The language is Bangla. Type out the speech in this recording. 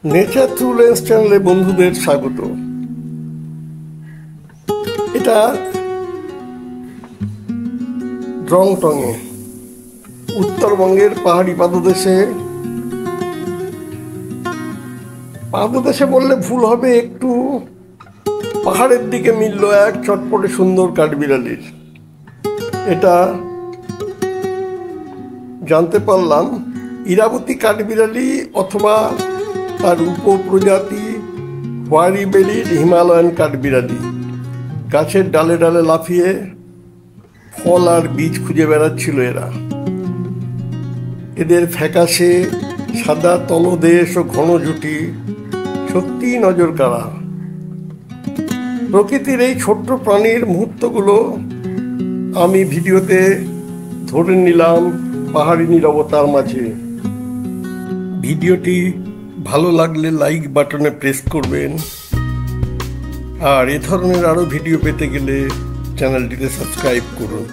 নেচার থ্রু লেন্স চ্যানেলে বন্ধুদের স্বাগত। এটা রংটঙে উত্তরবঙ্গের পাহাড়ি পাদদেশে বললে ভুল হবে, একটু পাহাড়ের দিকে মিলল এক চটপটে সুন্দর কাঠবিড়ালির। এটা জানতে পারলাম ইরাবতী কাঠবিড়ালি অথবা তার উপপ্রজাতি হোয়াইট বেলিড হিমালয়ান কাঠবিড়ালি। গাছের ডালে ডালে লাফিয়ে ফল আর বীজ খুঁজে বেড়াচ্ছিল এরা। এদের ফ্যাকাশে সাদা তলদেশ ও ঘন জুটি সত্যিই নজর কাড়া। প্রকৃতির এই ছোট্ট প্রাণীর মুহূর্তগুলো আমি ভিডিওতে ধরে নিলাম পাহাড়ি নীরবতার মাঝে। ভিডিওটি ভালো লাগলে লাইক বাটনে প্রেস করবেন, আর এ ধরনের আরও ভিডিও পেতে গেলে চ্যানেলটিকে সাবস্ক্রাইব করুন।